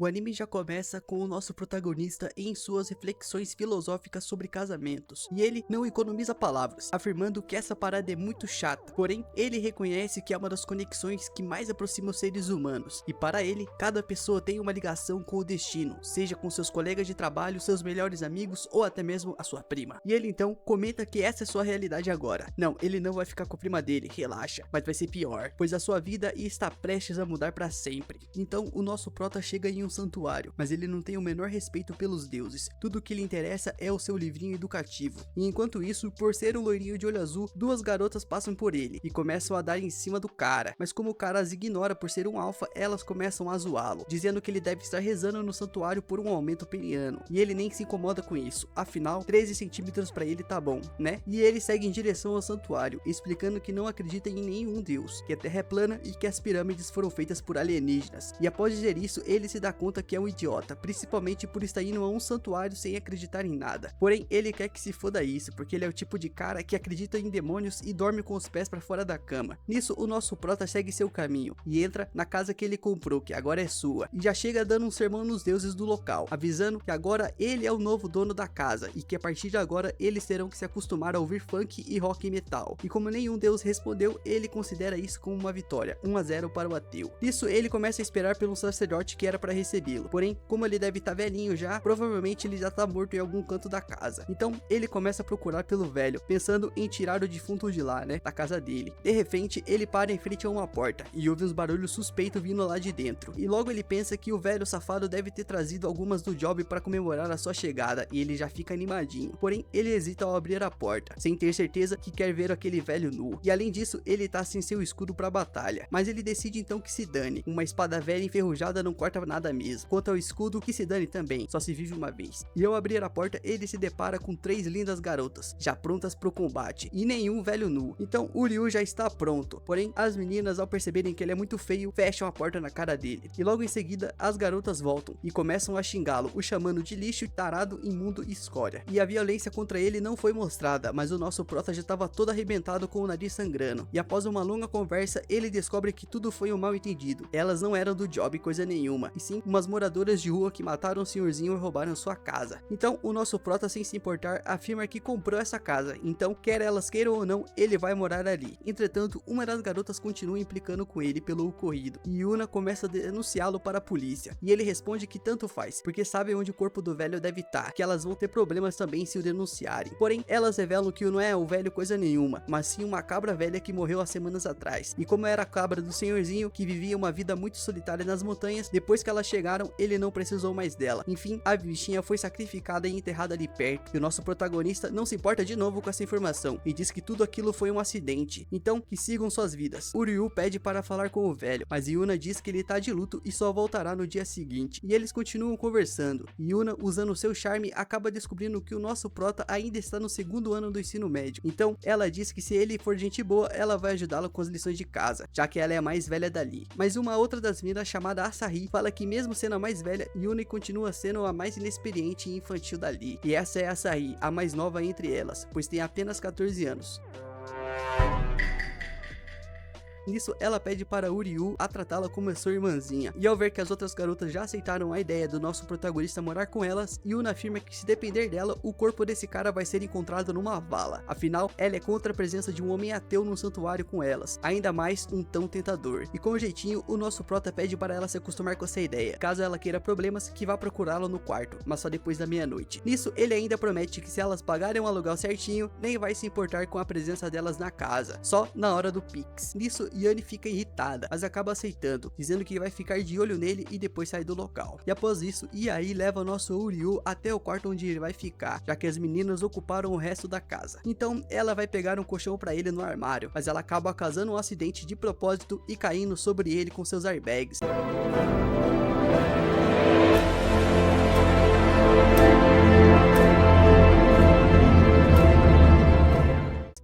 O anime já começa com o nosso protagonista em suas reflexões filosóficas sobre casamentos, e ele não economiza palavras, afirmando que essa parada é muito chata, porém ele reconhece que é uma das conexões que mais aproxima os seres humanos, e para ele, cada pessoa tem uma ligação com o destino, seja com seus colegas de trabalho, seus melhores amigos ou até mesmo a sua prima. E ele então comenta que essa é sua realidade agora. Não, ele não vai ficar com a prima dele, relaxa, mas vai ser pior, pois a sua vida está prestes a mudar para sempre. Então o nosso prota chega em um santuário, mas ele não tem o menor respeito pelos deuses, tudo que lhe interessa é o seu livrinho educativo. E enquanto isso, por ser um loirinho de olho azul, duas garotas passam por ele e começam a dar em cima do cara, mas como o cara as ignora por ser um alfa, elas começam a zoá-lo, dizendo que ele deve estar rezando no santuário por um aumento peniano, e ele nem se incomoda com isso, afinal 13 centímetros pra ele tá bom, né? E ele segue em direção ao santuário, explicando que não acredita em nenhum deus, que a terra é plana e que as pirâmides foram feitas por alienígenas, e após dizer isso, ele se dá conta que é um idiota, principalmente por estar indo a um santuário sem acreditar em nada. Porém, ele quer que se foda isso, porque ele é o tipo de cara que acredita em demônios e dorme com os pés pra fora da cama. Nisso, o nosso prota segue seu caminho e entra na casa que ele comprou, que agora é sua, e já chega dando um sermão nos deuses do local, avisando que agora ele é o novo dono da casa e que a partir de agora eles terão que se acostumar a ouvir funk e rock metal. E como nenhum deus respondeu, ele considera isso como uma vitória, 1-0 para o ateu. Nisso, ele começa a esperar pelo sacerdote que era para recebê-lo, porém, como ele deve estar velhinho já, provavelmente ele já tá morto em algum canto da casa. Então, ele começa a procurar pelo velho, pensando em tirar o defunto de lá, né, da casa dele. De repente, ele para em frente a uma porta e ouve uns barulhos suspeitos vindo lá de dentro. E logo ele pensa que o velho safado deve ter trazido algumas do job para comemorar a sua chegada, e ele já fica animadinho. Porém, ele hesita ao abrir a porta, sem ter certeza que quer ver aquele velho nu. E além disso, ele tá sem seu escudo pra batalha, mas ele decide então que se dane. Uma espada velha enferrujada não corta nada mesmo. Quanto ao escudo, que se dane também, só se vive uma vez. E ao abrir a porta, ele se depara com 3 lindas garotas, já prontas pro combate, e nenhum velho nu. Então o Ryu já está pronto, porém as meninas, ao perceberem que ele é muito feio, fecham a porta na cara dele. E logo em seguida, as garotas voltam e começam a xingá-lo, o chamando de lixo, tarado, imundo e escória. E a violência contra ele não foi mostrada, mas o nosso prota já estava todo arrebentado com o nariz sangrando. E após uma longa conversa, ele descobre que tudo foi um mal entendido. Elas não eram do job coisa nenhuma, e sim umas moradoras de rua que mataram o senhorzinho e roubaram sua casa. Então o nosso prota, sem se importar, afirma que comprou essa casa, então quer elas queiram ou não, ele vai morar ali. Entretanto, uma das garotas continua implicando com ele pelo ocorrido, e Yuna começa a denunciá-lo para a polícia, e ele responde que tanto faz, porque sabe onde o corpo do velho deve estar, que elas vão ter problemas também se o denunciarem. Porém, elas revelam que não é o velho coisa nenhuma, mas sim uma cabra velha que morreu há semanas atrás, e como era a cabra do senhorzinho que vivia uma vida muito solitária nas montanhas, depois que elas chegaram, ele não precisou mais dela. Enfim, a bichinha foi sacrificada e enterrada ali perto, e o nosso protagonista não se importa de novo com essa informação, e diz que tudo aquilo foi um acidente, então que sigam suas vidas. O Ryu pede para falar com o velho, mas Yuna diz que ele tá de luto e só voltará no dia seguinte, e eles continuam conversando. Yuna, usando seu charme, acaba descobrindo que o nosso prota ainda está no 2º ano do ensino médio, então ela diz que se ele for gente boa, ela vai ajudá-lo com as lições de casa, já que ela é a mais velha dali. Mas uma outra das minas, chamada Asahi, fala que mesmo sendo a mais velha, Yuna continua sendo a mais inexperiente e infantil dali, e essa é a Asahi, a mais nova entre elas, pois tem apenas 14 anos. Nisso, ela pede para Ryu a tratá-la como sua irmãzinha, e ao ver que as outras garotas já aceitaram a ideia do nosso protagonista morar com elas, Yuna afirma que se depender dela, o corpo desse cara vai ser encontrado numa vala. Afinal, ela é contra a presença de um homem ateu num santuário com elas, ainda mais um tão tentador. E com um jeitinho, o nosso prota pede para ela se acostumar com essa ideia, caso ela queira problemas, que vá procurá-lo no quarto, mas só depois da meia-noite. Nisso, ele ainda promete que se elas pagarem o aluguel certinho, nem vai se importar com a presença delas na casa, só na hora do Pix. Nisso, Yane fica irritada, mas acaba aceitando, dizendo que vai ficar de olho nele e depois sai do local. E após isso, Iai leva nosso Ryu até o quarto onde ele vai ficar, já que as meninas ocuparam o resto da casa. Então ela vai pegar um colchão para ele no armário, mas ela acaba causando um acidente de propósito e caindo sobre ele com seus airbags.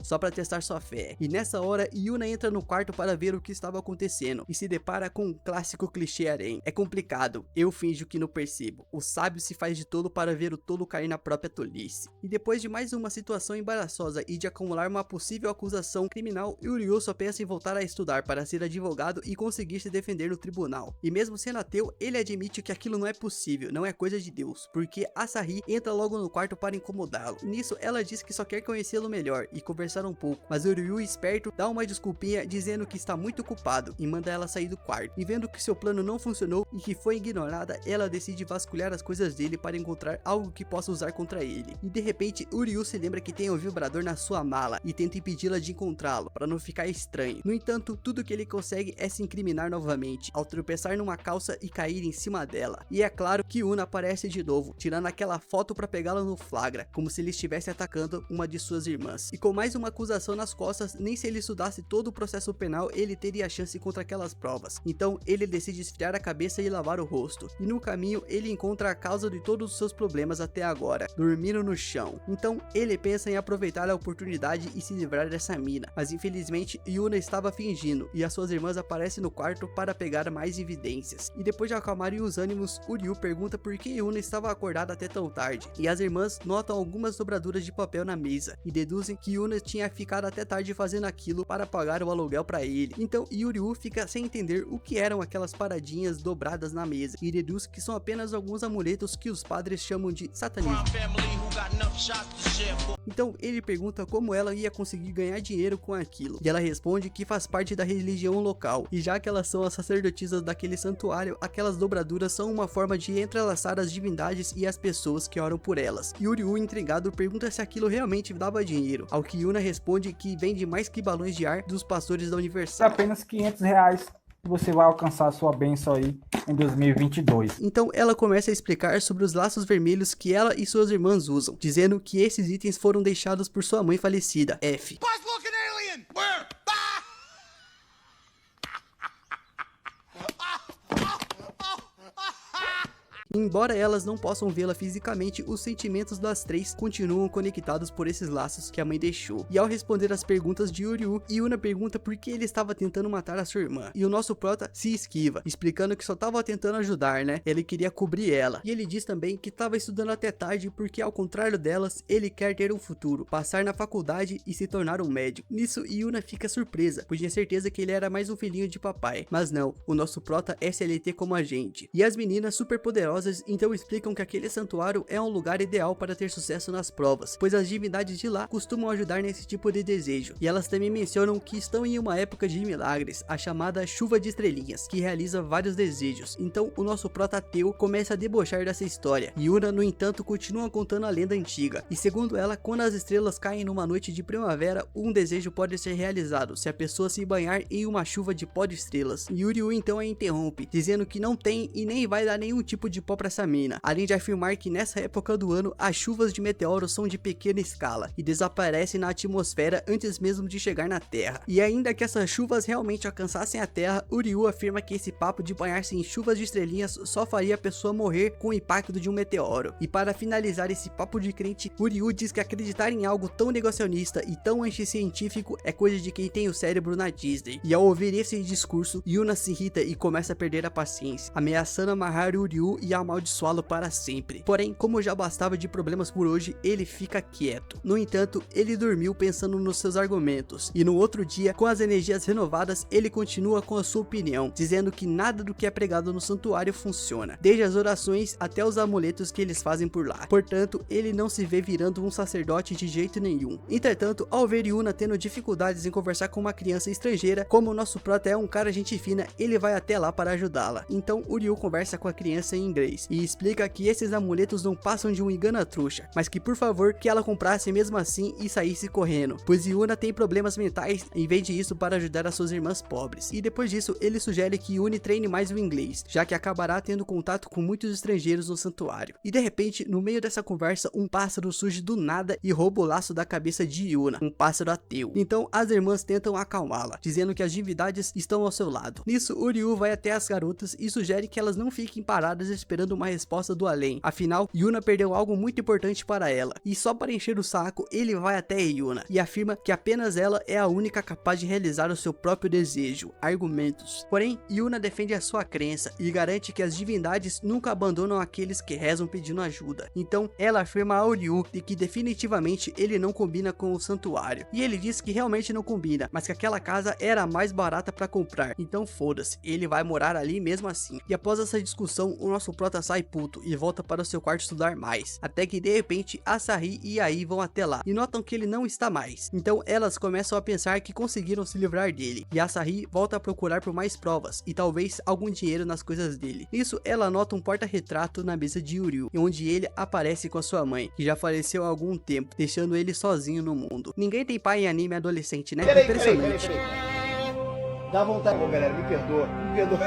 Só só para testar sua fé. E nessa hora, Yuna entra no quarto para ver o que estava acontecendo e se depara com um clássico clichê harém. É complicado, eu finjo que não percebo. O sábio se faz de tolo para ver o tolo cair na própria tolice. E depois de mais uma situação embaraçosa e de acumular uma possível acusação criminal, Uryu só pensa em voltar a estudar para ser advogado e conseguir se defender no tribunal. E mesmo sendo ateu, ele admite que aquilo não é possível, não é coisa de Deus, porque Asahi entra logo no quarto para incomodá-lo. Nisso, ela diz que só quer conhecê-lo melhor e conversar um pouco, mas Uryu, esperto, dá uma desculpinha dizendo que está muito ocupado e manda ela sair do quarto. E vendo que seu plano não funcionou e que foi ignorada, ela decide vasculhar as coisas dele para encontrar algo que possa usar contra ele. E de repente, Uryu se lembra que tem um vibrador na sua mala e tenta impedi-la de encontrá-lo, para não ficar estranho. No entanto, tudo que ele consegue é se incriminar novamente, ao tropeçar numa calça e cair em cima dela. E é claro que Yuna aparece de novo, tirando aquela foto para pegá-la no flagra, como se ele estivesse atacando uma de suas irmãs. E com mais uma acusação nas costas, nem se ele estudasse todo o processo penal, ele teria chance contra aquelas provas. Então, ele decide esfriar a cabeça e lavar o rosto. E no caminho, ele encontra a causa de todos os seus problemas até agora, dormindo no chão. Então, ele pensa em aproveitar a oportunidade e se livrar dessa mina. Mas infelizmente, Yuna estava fingindo, e as suas irmãs aparecem no quarto para pegar mais evidências. E depois de acalmarem os ânimos, Uryu pergunta por que Yuna estava acordada até tão tarde. E as irmãs notam algumas dobraduras de papel na mesa, e deduzem que Yuna tinha ficado até tarde fazendo aquilo para pagar o aluguel para ele. Então, Uryu fica sem entender o que eram aquelas paradinhas dobradas na mesa, e deduz que são apenas alguns amuletos que os padres chamam de satanismo. Então ele pergunta como ela ia conseguir ganhar dinheiro com aquilo, e ela responde que faz parte da religião local, e já que elas são as sacerdotisas daquele santuário, aquelas dobraduras são uma forma de entrelaçar as divindades e as pessoas que oram por elas. E Uryu, intrigado, pergunta se aquilo realmente dava dinheiro, ao que Yuna responde que vende mais que balões de ar dos pastores da Universal. Apenas R$500 você vai alcançar a sua bênção aí em 2022. Então ela começa a explicar sobre os laços vermelhos que ela e suas irmãs usam, dizendo que esses itens foram deixados por sua mãe falecida, F. Embora elas não possam vê-la fisicamente, os sentimentos das três continuam conectados por esses laços que a mãe deixou. E ao responder as perguntas de Uryu, Yuna pergunta por que ele estava tentando matar a sua irmã. E o nosso prota se esquiva, explicando que só estava tentando ajudar, né? Ele queria cobrir ela. E ele diz também que estava estudando até tarde porque, ao contrário delas, ele quer ter um futuro, passar na faculdade e se tornar um médico. Nisso, Yuna fica surpresa, pois tinha certeza que ele era mais um filhinho de papai. Mas não, o nosso prota é SLT como agente. E as meninas super poderosas então explicam que aquele santuário é um lugar ideal para ter sucesso nas provas, pois as divindades de lá costumam ajudar nesse tipo de desejo. E elas também mencionam que estão em uma época de milagres, a chamada chuva de estrelinhas, que realiza vários desejos. Então o nosso prota ateu começa a debochar dessa história. Yuna, no entanto, continua contando a lenda antiga, e segundo ela, quando as estrelas caem numa noite de primavera, um desejo pode ser realizado se a pessoa se banhar em uma chuva de pó de estrelas. E Uryu então a interrompe, dizendo que não tem e nem vai dar nenhum tipo de pó pra essa mina, além de afirmar que nessa época do ano as chuvas de meteoros são de pequena escala e desaparecem na atmosfera antes mesmo de chegar na Terra. E ainda que essas chuvas realmente alcançassem a Terra, Uryu afirma que esse papo de banhar-se em chuvas de estrelinhas só faria a pessoa morrer com o impacto de um meteoro. E para finalizar esse papo de crente, Uryu diz que acreditar em algo tão negacionista e tão anticientífico é coisa de quem tem o cérebro na Disney. E ao ouvir esse discurso, Yuna se irrita e começa a perder a paciência, ameaçando amarrar Uryu e amaldiçoá-lo para sempre. Porém, como já bastava de problemas por hoje, ele fica quieto. No entanto, ele dormiu pensando nos seus argumentos, e no outro dia, com as energias renovadas, ele continua com a sua opinião, dizendo que nada do que é pregado no santuário funciona, desde as orações até os amuletos que eles fazem por lá. Portanto, ele não se vê virando um sacerdote de jeito nenhum. Entretanto, ao ver Yuna tendo dificuldades em conversar com uma criança estrangeira, como o nosso prota é um cara gente fina, ele vai até lá para ajudá-la. Então, Uryu conversa com a criança em inglês e explica que esses amuletos não passam de um engana-trouxa, mas que por favor que ela comprasse mesmo assim e saísse correndo, pois Yuna tem problemas mentais e vende isso para ajudar as suas irmãs pobres. E depois disso ele sugere que Yuna treine mais o inglês, já que acabará tendo contato com muitos estrangeiros no santuário. E de repente, no meio dessa conversa, um pássaro surge do nada e rouba o laço da cabeça de Yuna, um pássaro ateu. Então as irmãs tentam acalmá-la, dizendo que as divindades estão ao seu lado. Nisso, Uryu vai até as garotas e sugere que elas não fiquem paradas esperando esperando uma resposta do além. Afinal, Yuna perdeu algo muito importante para ela, e só para encher o saco, ele vai até Yuna e afirma que apenas ela é a única capaz de realizar o seu próprio desejo. Argumentos. Porém, Yuna defende a sua crença e garante que as divindades nunca abandonam aqueles que rezam pedindo ajuda. Então, ela afirma a Ryu de que definitivamente ele não combina com o santuário. E ele diz que realmente não combina, mas que aquela casa era a mais barata para comprar. Então foda-se, ele vai morar ali mesmo assim. E após essa discussão, o nosso prota sai puto e volta para o seu quarto estudar mais. Até que de repente, Asahi e Ai vão até lá e notam que ele não está mais. Então elas começam a pensar que conseguiram se livrar dele. E Asahi volta a procurar por mais provas e talvez algum dinheiro nas coisas dele. Nisso, ela nota um porta-retrato na mesa de Yuryu, onde ele aparece com a sua mãe, que já faleceu há algum tempo, deixando ele sozinho no mundo. Ninguém tem pai em anime adolescente, né? Impressionante. Dá vontade, galera, me perdoa, me perdoa.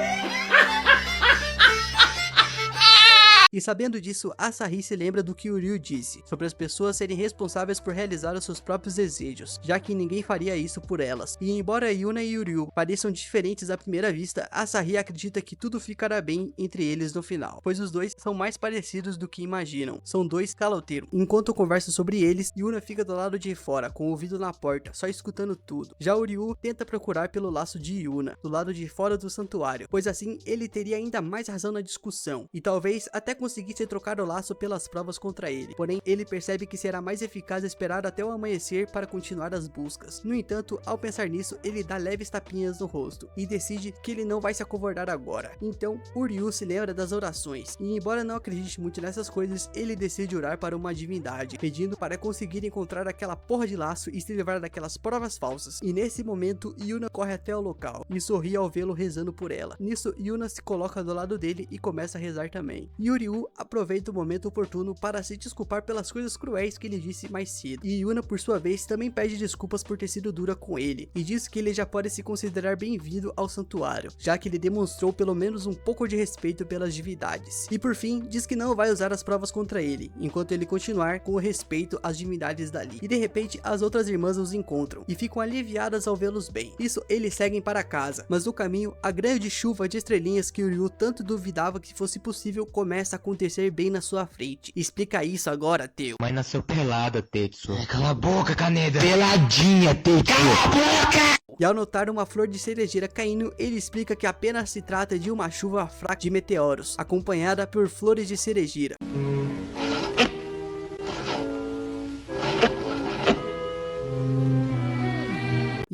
E sabendo disso, Asahi se lembra do que Ryu disse, sobre as pessoas serem responsáveis por realizar os seus próprios desejos, já que ninguém faria isso por elas. E embora Yuna e Ryu pareçam diferentes à primeira vista, Asahi acredita que tudo ficará bem entre eles no final, pois os dois são mais parecidos do que imaginam. São dois caloteiros. Enquanto conversam sobre eles, Yuna fica do lado de fora, com o ouvido na porta, só escutando tudo. Já o Ryu tenta procurar pelo laço de Yuna, do lado de fora do santuário, pois assim ele teria ainda mais razão na discussão, e talvez até conseguisse trocar o laço pelas provas contra ele. Porém, ele percebe que será mais eficaz esperar até o amanhecer para continuar as buscas. No entanto, ao pensar nisso, ele dá leves tapinhas no rosto e decide que ele não vai se acovardar agora. Então, o Ryu se lembra das orações e, embora não acredite muito nessas coisas, ele decide orar para uma divindade, pedindo para conseguir encontrar aquela porra de laço e se livrar daquelas provas falsas. E nesse momento, Yuna corre até o local e sorri ao vê-lo rezando por ela. Nisso, Yuna se coloca do lado dele e começa a rezar também. Ryu aproveita o momento oportuno para se desculpar pelas coisas cruéis que ele disse mais cedo. E Yuna, por sua vez, também pede desculpas por ter sido dura com ele, e diz que ele já pode se considerar bem-vindo ao santuário, já que ele demonstrou pelo menos um pouco de respeito pelas divindades. E por fim, diz que não vai usar as provas contra ele, enquanto ele continuar com o respeito às divindades dali. E de repente, as outras irmãs os encontram, e ficam aliviadas ao vê-los bem. Isso, eles seguem para casa, mas no caminho, a grande chuva de estrelinhas que o Ryu tanto duvidava que fosse possível começa a acontecer bem na sua frente. Explica isso agora, Teu. Mas nasceu pelada, Tetsu. Cala a boca, Caneda. Peladinha, Tetsu. Cala a boca! E ao notar uma flor de cerejeira caindo, ele explica que apenas se trata de uma chuva fraca de meteoros, acompanhada por flores de cerejeira.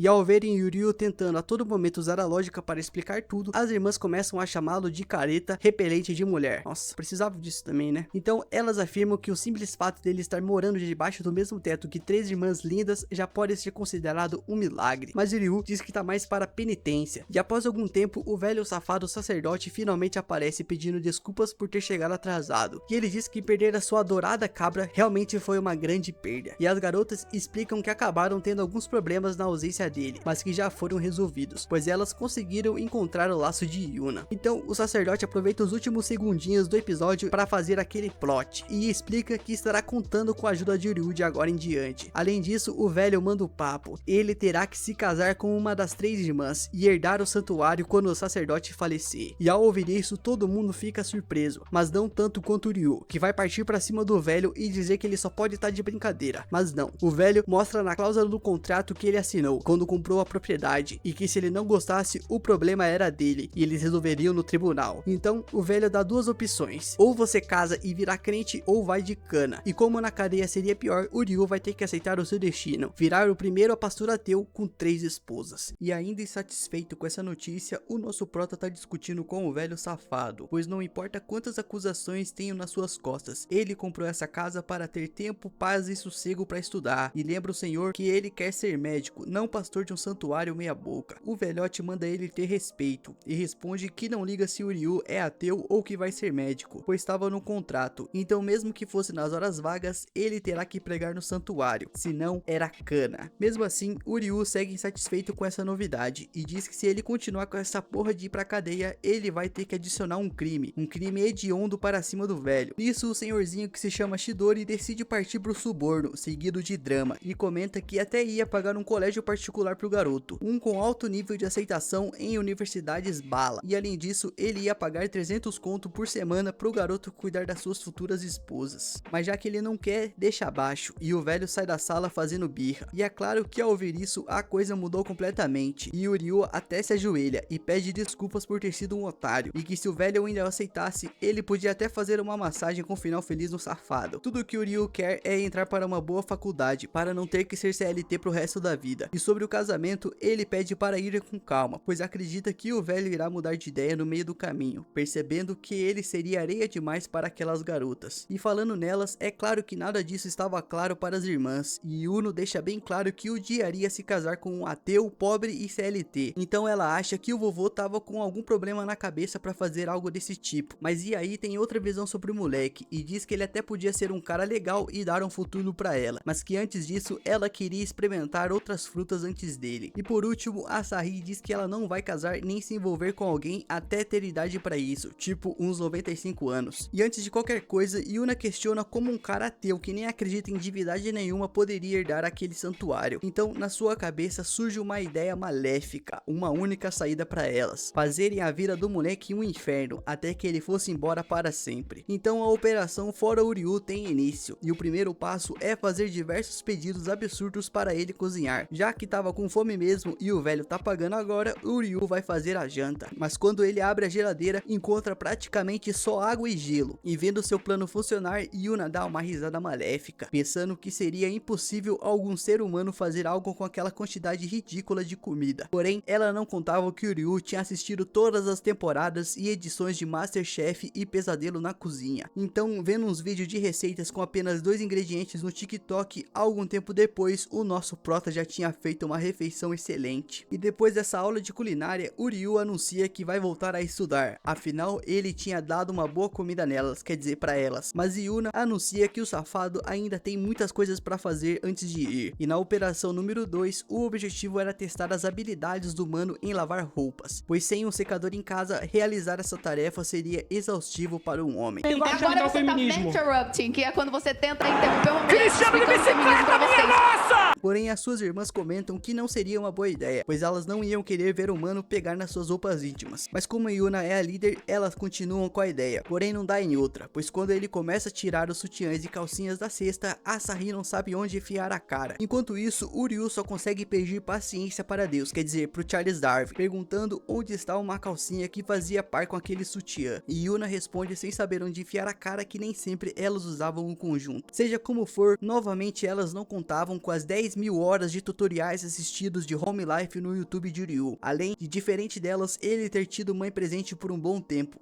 E ao verem Yuryu tentando a todo momento usar a lógica para explicar tudo, as irmãs começam a chamá-lo de careta repelente de mulher. Nossa, precisava disso também, né? Então elas afirmam que o simples fato dele estar morando debaixo do mesmo teto que três irmãs lindas já pode ser considerado um milagre. Mas Yuryu diz que tá mais para penitência. E após algum tempo, o velho safado sacerdote finalmente aparece pedindo desculpas por ter chegado atrasado. E ele diz que perder a sua adorada cabra realmente foi uma grande perda. E as garotas explicam que acabaram tendo alguns problemas na ausência dele, mas que já foram resolvidos, pois elas conseguiram encontrar o laço de Yuna. Então o sacerdote aproveita os últimos segundinhos do episódio para fazer aquele plot e explica que estará contando com a ajuda de Ryu de agora em diante. Além disso, o velho manda o papo: ele terá que se casar com uma das três irmãs e herdar o santuário quando o sacerdote falecer. E ao ouvir isso, todo mundo fica surpreso, mas não tanto quanto Ryu, que vai partir para cima do velho e dizer que ele só pode estar de brincadeira. Mas não, o velho mostra na cláusula do contrato que ele assinou quando comprou a propriedade, e que se ele não gostasse, o problema era dele e eles resolveriam no tribunal. Então o velho dá duas opções: ou você casa e vira crente, ou vai de cana. E como na cadeia seria pior, o Ryu vai ter que aceitar o seu destino, virar o primeiro pastor ateu com 3 esposas. E ainda insatisfeito com essa notícia, o nosso prota tá discutindo com o velho safado, pois não importa quantas acusações tenham nas suas costas, ele comprou essa casa para ter tempo, paz e sossego para estudar, e lembra o senhor que ele quer ser médico, não pastor de um santuário meia boca. O velhote manda ele ter respeito e responde que não liga se o Ryu é ateu ou que vai ser médico, pois estava no contrato, então mesmo que fosse nas horas vagas, ele terá que pregar no santuário, senão era cana. Mesmo assim, o Ryu segue insatisfeito com essa novidade e diz que se ele continuar com essa porra de ir pra cadeia, ele vai ter que adicionar um crime hediondo para cima do velho. Nisso, o senhorzinho que se chama Shidori decide partir pro suborno, seguido de drama, e comenta que até ia pagar um colégio particular particular pro garoto, um com alto nível de aceitação em universidades bala, e além disso ele ia pagar 300 conto por semana pro garoto cuidar das suas futuras esposas. Mas já que ele não quer, deixa abaixo, e o velho sai da sala fazendo birra. E é claro que ao ouvir isso a coisa mudou completamente, e o Ryu até se ajoelha e pede desculpas por ter sido um otário, e que se o velho ainda aceitasse, ele podia até fazer uma massagem com final feliz no safado. Tudo que o Ryu quer é entrar para uma boa faculdade, para não ter que ser CLT pro resto da vida. E sobre o casamento, ele pede para ir com calma, pois acredita que o velho irá mudar de ideia no meio do caminho, percebendo que ele seria areia demais para aquelas garotas. E falando nelas, é claro que nada disso estava claro para as irmãs, e Yuno deixa bem claro que odiaria se casar com um ateu, pobre e CLT. Então ela acha que o vovô tava com algum problema na cabeça para fazer algo desse tipo. Mas e aí tem outra visão sobre o moleque, e diz que ele até podia ser um cara legal e dar um futuro para ela, mas que antes disso ela queria experimentar outras frutas antes dele. E por último, a Sahi diz que ela não vai casar nem se envolver com alguém até ter idade para isso, tipo uns 95 anos. E antes de qualquer coisa, Yuna questiona como um cara ateu que nem acredita em divindade nenhuma poderia herdar aquele santuário. Então na sua cabeça surge uma ideia maléfica, uma única saída para elas: fazerem a vida do moleque um inferno até que ele fosse embora para sempre. Então a operação Fora o Ryu tem início, e o primeiro passo é fazer diversos pedidos absurdos para ele cozinhar. Já que tava com fome mesmo e o velho tá pagando agora, o Ryu vai fazer a janta. Mas quando ele abre a geladeira, encontra praticamente só água e gelo. E vendo seu plano funcionar, Yuna dá uma risada maléfica, pensando que seria impossível algum ser humano fazer algo com aquela quantidade ridícula de comida. Porém, ela não contava que o Ryu tinha assistido todas as temporadas e edições de MasterChef e Pesadelo na Cozinha. Então, vendo uns vídeos de receitas com apenas 2 ingredientes no TikTok, algum tempo depois, o nosso prota já tinha feito uma refeição excelente. E depois dessa aula de culinária, o Ryu anuncia que vai voltar a estudar, afinal ele tinha dado uma boa comida nelas, quer dizer para elas. Mas Yuna anuncia que o safado ainda tem muitas coisas para fazer antes de ir. E na operação número 2, o objetivo era testar as habilidades do mano em lavar roupas, pois sem um secador em casa, realizar essa tarefa seria exaustivo para um homem. Agora você tá interrupting, que é quando você tenta interromper uma mulher explicando feminismo pra vocês. Porém, as suas irmãs comentam que não seria uma boa ideia, pois elas não iam querer ver o mano pegar nas suas roupas íntimas. Mas como Yuna é a líder, elas continuam com a ideia. Porém, não dá em outra, pois quando ele começa a tirar os sutiãs e calcinhas da cesta, a Sahi não sabe onde enfiar a cara. Enquanto isso, o Ryu só consegue pedir paciência para Deus, quer dizer, pro Charles Darwin, perguntando onde está uma calcinha que fazia par com aquele sutiã. E Yuna responde sem saber onde enfiar a cara que nem sempre elas usavam um conjunto. Seja como for, novamente elas não contavam com as 10.000 horas de tutoriais assistidos de home life no YouTube de Ryu, além de, diferente delas, ele ter tido mãe presente por um bom tempo.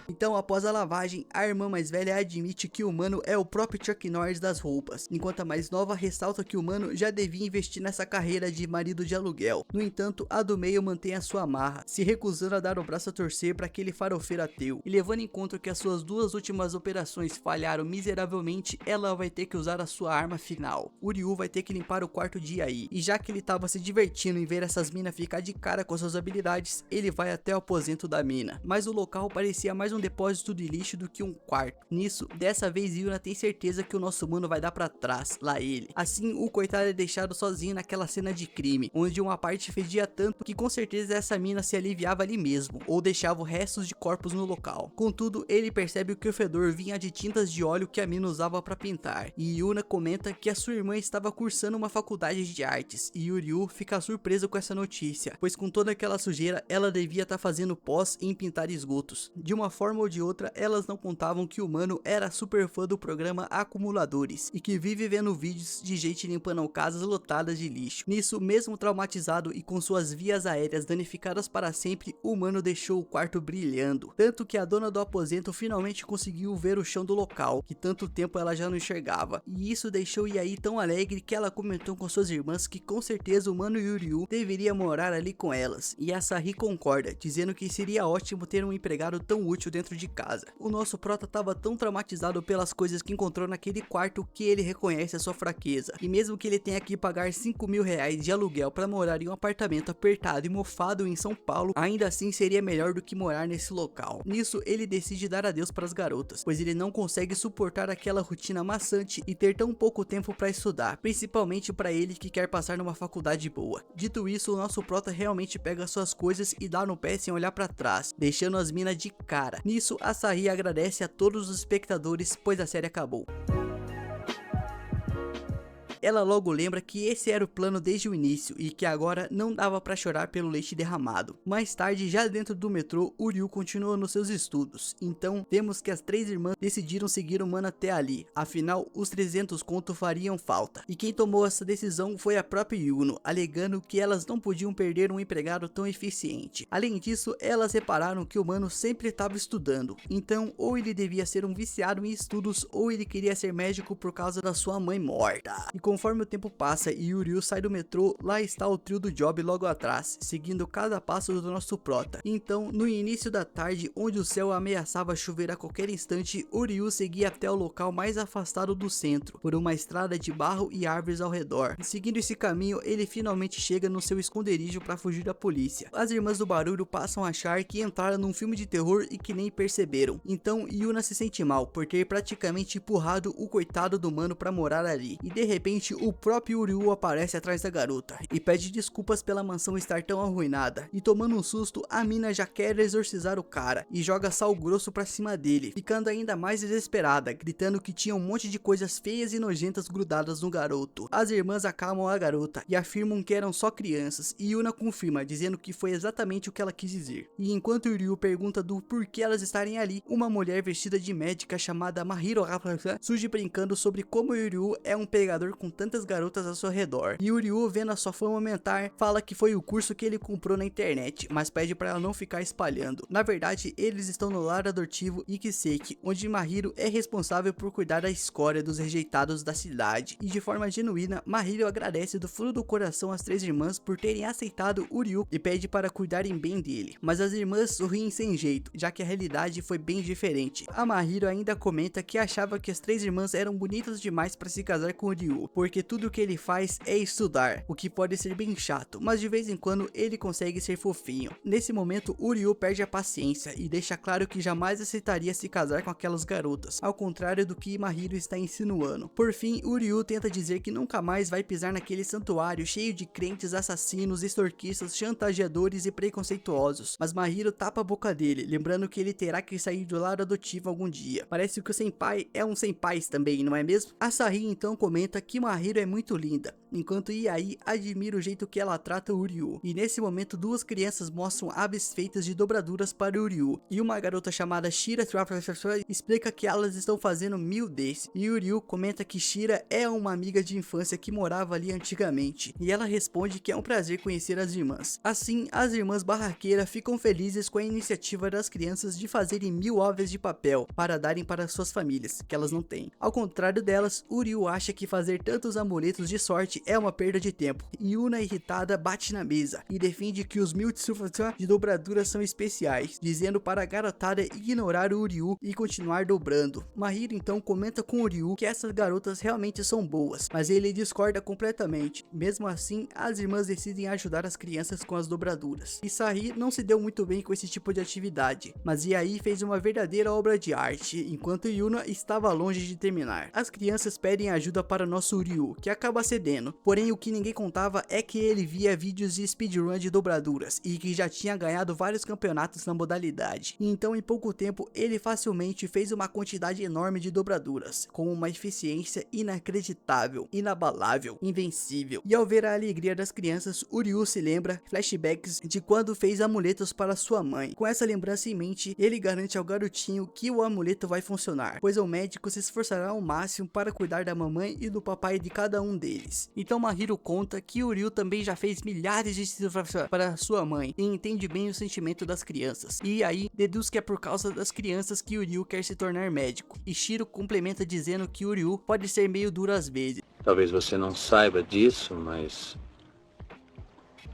Então, após a lavagem, a irmã mais velha admite que o mano é o próprio Chuck Norris das roupas, enquanto a mais nova ressalta que o mano já devia investir nessa carreira de marido de aluguel. No entanto, a do meio mantém a sua marra, se recusando a dar o braço a torcer para aquele farofeiro ateu. E levando em conta que as suas 2 últimas operações falharam miseravelmente, ela vai ter que usar a sua arma final. O Ryu vai ter que limpar o quarto dia aí, e já que ele tava se divertindo em ver essas minas ficar de cara com suas habilidades, ele vai até o aposento da mina. Mas o local parecia mais um depósito de lixo do que um quarto. Nisso, dessa vez Yuna tem certeza que o nosso mano vai dar pra trás, lá ele. Assim, o coitado é deixado sozinho naquela cena de crime, onde uma parte fedia tanto que com certeza essa mina se aliviava ali mesmo, ou deixava restos de corpos no local. Contudo, ele percebe que o fedor vinha de tintas de óleo que a mina usava pra pintar, e Yuna comenta que a sua irmã estava cursando uma faculdade de artes, e o Ryu fica surpreso com essa notícia, pois com toda aquela sujeira, ela devia estar fazendo pós em pintar esgotos. De uma forma ou de outra, elas não contavam que o mano era super fã do programa Acumuladores, e que vive vendo vídeos de gente limpando casas lotadas de lixo. Nisso, mesmo traumatizado e com suas vias aéreas danificadas para sempre, o mano deixou o quarto brilhando, tanto que a dona do aposento finalmente conseguiu ver o chão do local, que tanto tempo ela já não enxergava, e isso deixou Yae tão alegre que ela comentou com suas irmãs que com certeza o mano Ryu deveria morar ali com elas, e a Sahi concorda, dizendo que seria ótimo ter um empregado tão útil dentro dentro de casa. O nosso prota tava tão traumatizado pelas coisas que encontrou naquele quarto que ele reconhece a sua fraqueza. E mesmo que ele tenha que pagar 5 mil reais de aluguel para morar em um apartamento apertado e mofado em São Paulo, ainda assim seria melhor do que morar nesse local. Nisso, ele decide dar adeus para as garotas, pois ele não consegue suportar aquela rotina maçante e ter tão pouco tempo para estudar, principalmente para ele que quer passar numa faculdade boa. Dito isso, o nosso prota realmente pega suas coisas e dá no pé sem olhar para trás, deixando as minas de cara. Nisso, a Sahi agradece a todos os espectadores, pois a série acabou. Ela logo lembra que esse era o plano desde o início e que agora não dava pra chorar pelo leite derramado. Mais tarde, já dentro do metrô, o Ryu continua nos seus estudos. Então, vemos que as três irmãs decidiram seguir o mano até ali. Afinal, os 300 conto fariam falta. E quem tomou essa decisão foi a própria Yuno, alegando que elas não podiam perder um empregado tão eficiente. Além disso, elas repararam que o mano sempre estava estudando. Então, ou ele devia ser um viciado em estudos, ou ele queria ser médico por causa da sua mãe morta. E conforme o tempo passa e o Ryu sai do metrô, lá está o trio do Job logo atrás, seguindo cada passo do nosso prota. Então, no início da tarde, onde o céu ameaçava chover a qualquer instante, o Ryu seguia até o local mais afastado do centro, por uma estrada de barro e árvores ao redor. E seguindo esse caminho, ele finalmente chega no seu esconderijo para fugir da polícia. As irmãs do barulho passam a achar que entraram num filme de terror e que nem perceberam. Então, Yuna se sente mal por ter praticamente empurrado o coitado do mano para morar ali. E de repente, o próprio Ryu aparece atrás da garota e pede desculpas pela mansão estar tão arruinada. E tomando um susto, a mina já quer exorcizar o cara e joga sal grosso pra cima dele, ficando ainda mais desesperada, gritando que tinha um monte de coisas feias e nojentas grudadas no garoto. As irmãs acalmam a garota e afirmam que eram só crianças, e Yuna confirma, dizendo que foi exatamente o que ela quis dizer. E enquanto o Ryu pergunta do porquê elas estarem ali, uma mulher vestida de médica chamada Mahiro surge brincando sobre como o Ryu é um pegador com tantas garotas ao seu redor. E o Ryu, vendo a sua fama aumentar, fala que foi o curso que ele comprou na internet, mas pede para ela não ficar espalhando. Na verdade, eles estão no lar adotivo Ikiseki, onde Mahiro é responsável por cuidar da escória dos rejeitados da cidade. E de forma genuína, Mahiro agradece do fundo do coração às três irmãs por terem aceitado o Ryu e pede para cuidarem bem dele. Mas as irmãs sorriem sem jeito, já que a realidade foi bem diferente. A Mahiro ainda comenta que achava que as três irmãs eram bonitas demais para se casar com o Ryu, porque tudo que ele faz é estudar, o que pode ser bem chato, mas de vez em quando ele consegue ser fofinho. Nesse momento, o Ryu perde a paciência e deixa claro que jamais aceitaria se casar com aquelas garotas, ao contrário do que Mahiro está insinuando. Por fim, o Ryu tenta dizer que nunca mais vai pisar naquele santuário cheio de crentes assassinos, extorquistas, chantageadores e preconceituosos, mas Mahiro tapa a boca dele, lembrando que ele terá que sair do lar adotivo algum dia. Parece que o senpai é um senpais também, não é mesmo? A Sahi então comenta que Mahiro é muito linda, enquanto Iai admira o jeito que ela trata o Ryu. E nesse momento, duas crianças mostram aves feitas de dobraduras para o Ryu, e uma garota chamada Shira explica que elas estão fazendo 1000 desses. E o Ryu comenta que Shira é uma amiga de infância que morava ali antigamente, e ela responde que é um prazer conhecer as irmãs. Assim, as irmãs barraqueiras ficam felizes com a iniciativa das crianças de fazerem 1000 ovos de papel para darem para suas famílias, que elas não têm. Ao contrário delas, o Ryu acha que fazer tantos amuletos de sorte é uma perda de tempo. Yuna, irritada, bate na mesa e defende que os 1000 de dobraduras são especiais, dizendo para a garotada ignorar o Ryu e continuar dobrando. Mahiro então comenta com o Ryu que essas garotas realmente são boas, mas ele discorda completamente. Mesmo assim, as irmãs decidem ajudar as crianças com as dobraduras. E Sahi não se deu muito bem com esse tipo de atividade, mas Iai fez uma verdadeira obra de arte, enquanto Yuna estava longe de terminar. As crianças pedem ajuda para nosso Ryu, que acaba cedendo, porém o que ninguém contava é que ele via vídeos de speedrun de dobraduras e que já tinha ganhado vários campeonatos na modalidade. Então em pouco tempo ele facilmente fez uma quantidade enorme de dobraduras, com uma eficiência inacreditável, inabalável, invencível. E ao ver a alegria das crianças, o Ryu se lembra flashbacks de quando fez amuletos para sua mãe. Com essa lembrança em mente, ele garante ao garotinho que o amuleto vai funcionar, pois o médico se esforçará ao máximo para cuidar da mamãe e do papai de cada um deles. Então Mahiro conta que o Ryu também já fez milhares de para sua mãe e entende bem o sentimento das crianças. E aí deduz que é por causa das crianças que o Ryu quer se tornar médico. E Shiro complementa dizendo que o Ryu pode ser meio duro às vezes. Talvez você não saiba disso, mas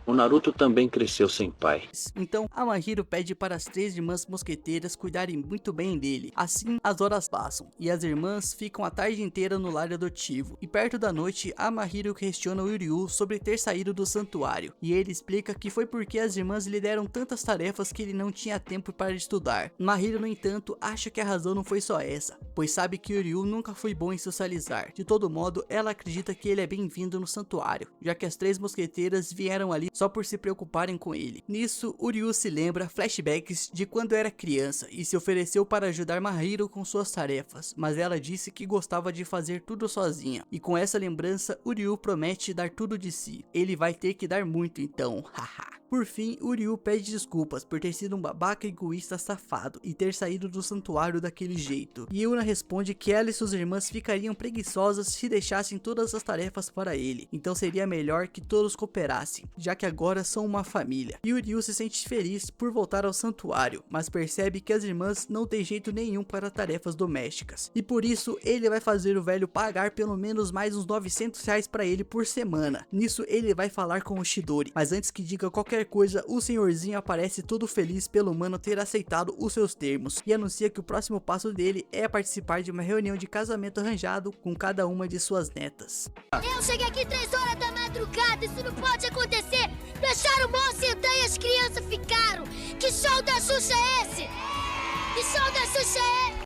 O Naruto também cresceu sem pai. Então Amahiro pede para as 3 irmãs mosqueteiras cuidarem muito bem dele. Assim as horas passam e as irmãs ficam a tarde inteira no lar adotivo. E perto da noite, Amahiro questiona o Uryu sobre ter saído do santuário. E ele explica que foi porque as irmãs lhe deram tantas tarefas que ele não tinha tempo para estudar. Mahiro, no entanto, acha que a razão não foi só essa, pois sabe que Uryu nunca foi bom em socializar. De todo modo, ela acredita que ele é bem-vindo no santuário, já que as 3 mosqueteiras vieram ali só por se preocuparem com ele. Nisso, Uryu se lembra flashbacks de quando era criança e se ofereceu para ajudar Mahiro com suas tarefas, mas ela disse que gostava de fazer tudo sozinha. E com essa lembrança, Uryu promete dar tudo de si. Ele vai ter que dar muito então, haha. Por fim, Uryu pede desculpas por ter sido um babaca egoísta safado e ter saído do santuário daquele jeito. E Yuna responde que ela e suas irmãs ficariam preguiçosas se deixassem todas as tarefas para ele, então seria melhor que todos cooperassem, já que agora são uma família. E Uryu se sente feliz por voltar ao santuário, mas percebe que as irmãs não têm jeito nenhum para tarefas domésticas, e por isso ele vai fazer o velho pagar pelo menos mais uns 900 reais para ele por semana. Nisso ele vai falar com o Chidori, mas antes que diga qualquer coisa, o senhorzinho aparece todo feliz pelo mano ter aceitado os seus termos e anuncia que o próximo passo dele é participar de uma reunião de casamento arranjado com cada uma de suas netas. Eu cheguei aqui 3 horas da madrugada, isso não pode acontecer. Deixaram o moço sentar e as crianças ficaram. Que show da Xuxa é esse? Que show da Xuxa é esse?